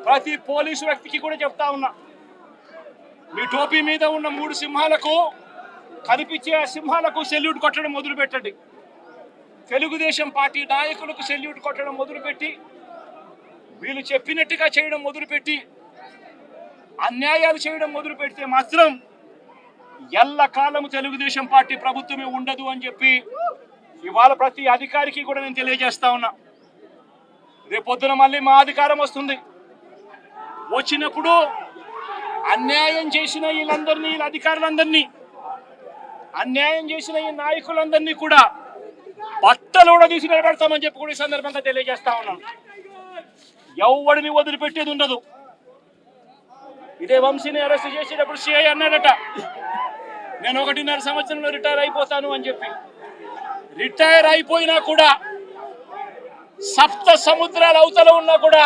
ప్రతి పోలీసు వ్యక్తికి కూడా చెప్తా ఉన్నా, మీ టోపీ మీద ఉన్న 3 సింహాలకు కనిపించే సింహాలకు సెల్యూట్ కొట్టడం మొదలుపెట్టండి. తెలుగుదేశం పార్టీ నాయకులకు సెల్యూట్ కొట్టడం మొదలుపెట్టి, వీళ్ళు చెప్పినట్టుగా చేయడం మొదలుపెట్టి, అన్యాయాలు చేయడం మొదలు పెడితే మాత్రం ఎల్లకాలం తెలుగుదేశం పార్టీ ప్రభుత్వమే ఉండదు అని చెప్పి ఇవాళ ప్రతి అధికారికి కూడా నేను తెలియజేస్తా ఉన్నా. రేపొద్దున మళ్ళీ మా అధికారం వస్తుంది. వచ్చినప్పుడు అన్యాయం చేసిన వీళ్ళందరినీ, వీళ్ళ అధికారులందరినీ, అన్యాయం చేసిన ఈ నాయకులందరినీ కూడా బట్టలు కూడా తీసి నిలబెడతామని చెప్పి కూడా ఈ సందర్భంగా తెలియజేస్తా ఉన్నాను. ఎవడిని వదిలిపెట్టేది ఉండదు. ఇదే వంశీని అరెస్ట్ చేసేటప్పుడు సిఐ అన్నాడట, నేను 1.5 సంవత్సరంలో రిటైర్ అయిపోతాను అని చెప్పి. రిటైర్ అయిపోయినా కూడా, సప్త సముద్రాల అవతల ఉన్నా కూడా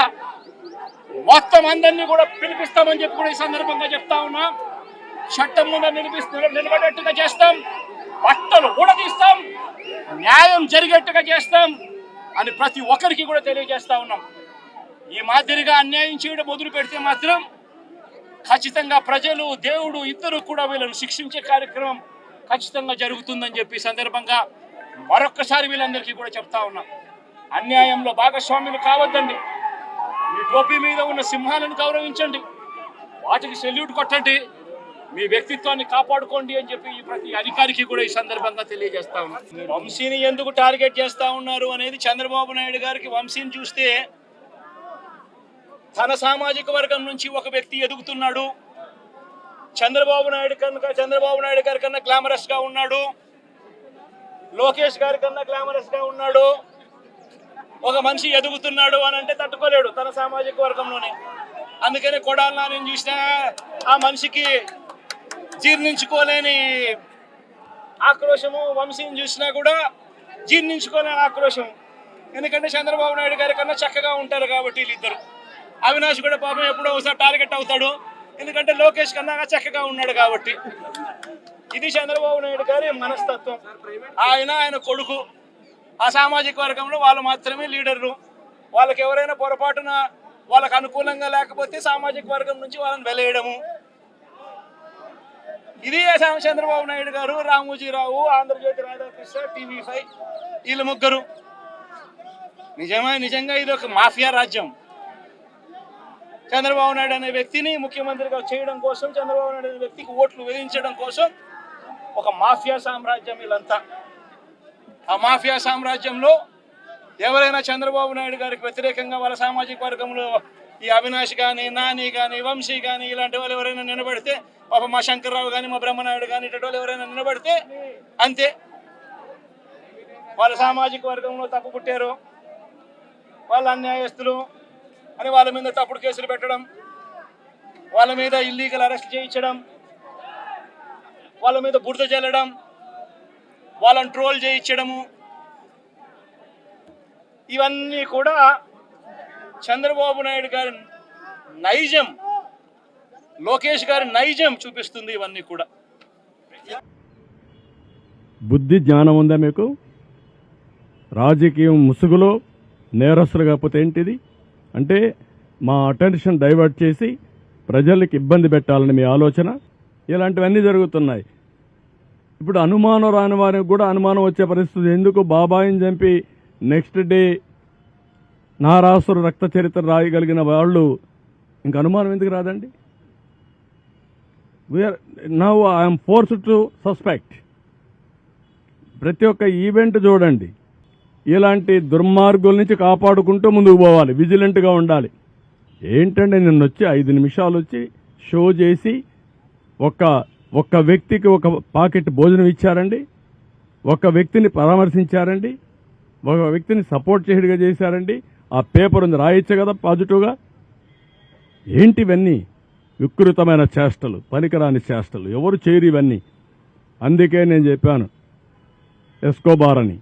మొత్తం అందరినీ కూడా పిలిపిస్తామని చెప్పి కూడా ఈ సందర్భంగా చెప్తా ఉన్నా. చట్టం ముందు నిలబడేట్టుగా చేస్తాం, బట్టలు ఊడదీస్తాం, న్యాయం జరిగేట్టుగా చేస్తాం అని ప్రతి ఒక్కరికి కూడా తెలియజేస్తా ఉన్నాం. ఈ మాదిరిగా అన్యాయం చేయడం మొదలు పెడితే మాత్రం ఖచ్చితంగా ప్రజలు, దేవుడు ఇద్దరు కూడా వీళ్ళను శిక్షించే కార్యక్రమం ఖచ్చితంగా జరుగుతుందని చెప్పి సందర్భంగా మరొక్కసారి వీళ్ళందరికీ కూడా చెప్తా ఉన్నాం. అన్యాయంలో భాగస్వాములు కావద్దండి. మీ టోపీ మీద ఉన్న సింహాలను గౌరవించండి, వాటికి సెల్యూట్ కొట్టండి, మీ వ్యక్తిత్వాన్ని కాపాడుకోండి అని చెప్పి ప్రతి అధికారికి కూడా ఈ సందర్భంగా తెలియజేస్తా ఉన్నాం. వంశీని ఎందుకు టార్గెట్ చేస్తా ఉన్నారు అనేది చంద్రబాబు నాయుడు గారికి వంశీని చూస్తే తన సామాజిక వర్గం నుంచి ఒక వ్యక్తి ఎదుగుతున్నాడు. చంద్రబాబు నాయుడు గారి కన్నా గ్లామరస్ గా ఉన్నాడు, లోకేష్ గారి కన్నా గ్లామరస్ గా ఉన్నాడు. ఒక మనిషి ఎదుగుతున్నాడు అని అంటే తట్టుకోలేడు తన సామాజిక వర్గంలోనే. అందుకని కొడాలి నాని చూసినా ఆ మనిషికి జీర్ణించుకోలేని ఆక్రోశము, వంశీని చూసినా కూడా జీర్ణించుకోలేని ఆక్రోశం. ఎందుకంటే చంద్రబాబు నాయుడు గారి కన్నా చక్కగా ఉంటారు కాబట్టి వీళ్ళిద్దరు. అవినాష్ కూడా పాపం ఎప్పుడో ఒకసారి టార్గెట్ అవుతాడు, ఎందుకంటే లోకేష్ కన్నా చక్కగా ఉన్నాడు కాబట్టి. ఇది చంద్రబాబు నాయుడు గారి మనస్తత్వం. ఆయన కొడుకు, ఆ సామాజిక వర్గంలో వాళ్ళు మాత్రమే లీడర్లు. వాళ్ళకి ఎవరైనా పొరపాటున వాళ్ళకు అనుకూలంగా లేకపోతే సామాజిక వర్గం నుంచి వాళ్ళని వెలేయడము. ఇది చంద్రబాబు నాయుడు గారు, రామోజీరావు, ఆంధ్రజ్యోతి రాధాకృష్ణ, TV5 వీళ్ళు ముగ్గురు. నిజంగా ఇది ఒక మాఫియా రాజ్యం. చంద్రబాబు నాయుడు అనే వ్యక్తిని ముఖ్యమంత్రిగా చేయడం కోసం, చంద్రబాబు నాయుడు అనే వ్యక్తికి ఓట్లు వేయించడం కోసం ఒక మాఫియా సామ్రాజ్యం వీళ్ళంతా. ఆ మాఫియా సామ్రాజ్యంలో ఎవరైనా చంద్రబాబు నాయుడు గారికి వ్యతిరేకంగా వాళ్ళ సామాజిక వర్గంలో ఈ అవినాష్ కానీ, నాని కానీ, వంశీ కానీ ఇలాంటి వాళ్ళు ఎవరైనా నిలబడితే, పాప మా శంకర్రావు కానీ, మా బ్రహ్మనాయుడు కానీ ఇటువంటి వాళ్ళు ఎవరైనా నిలబడితే అంతే, వాళ్ళ సామాజిక వర్గంలో తప్పు పుట్టారు, వాళ్ళ అన్యాయస్తులు అని వాళ్ళ మీద తప్పుడు కేసులు పెట్టడం, వాళ్ళ మీద ఇల్లీగల్ అరెస్ట్ చేయించడం, వాళ్ళ మీద బురద జల్లడం, వాళ్ళని ట్రోల్ చేయించడము, ఇవన్నీ కూడా చంద్రబాబు నాయుడు గారి నైజం, లోకేష్ గారి నైజం చూపిస్తుంది. ఇవన్నీ కూడా బుద్ధి జ్ఞానం ఉందా మీకు? రాజకీయం ముసుగులో నేరస్తులు కాకపోతే ఏంటిది అంటే మా అటెన్షన్ డైవర్ట్ చేసి ప్రజలకు ఇబ్బంది పెట్టాలని మీ ఆలోచన. ఇలాంటివన్నీ జరుగుతున్నాయి. ఇప్పుడు అనుమానం రాని వారికి కూడా అనుమానం వచ్చే పరిస్థితి. ఎందుకు బాబాయిని చంపి నెక్స్ట్ డే నారాసురు రక్త చరిత్ర రాయగలిగిన వాళ్ళు ఇంక అనుమానం ఎందుకు రాదండి? Now I'm forced to suspect. ప్రతి ఒక్క ఈవెంట్ చూడండి, ఇలాంటి దుర్మార్గుల నుంచి కాపాడుకుంటూ ముందుకు పోవాలి, విజిలెంట్గా ఉండాలి. ఏంటంటే నిన్న వచ్చి 5 నిమిషాలు వచ్చి షో చేసి ఒక్క వ్యక్తికి ఒక పాకెట్ భోజనం ఇచ్చారండి, ఒక వ్యక్తిని పరామర్శించారండి, ఒక వ్యక్తిని సపోర్ట్ చేయడుగా చేశారండి. ఆ పేపర్ ఉంది, రాయొచ్చు కదా పాజిటివ్గా. ఏంటి ఇవన్నీ? వికృతమైన చేష్టలు, పనికిరాని చేష్టలు. ఎవరు చేయరు ఇవన్నీ. అందుకే నేను చెప్పాను ఎస్కోబార్ అని.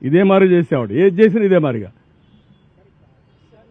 ఇదే మరి చేసేవాడు, ఏది చేసినా ఇదే మరిగా.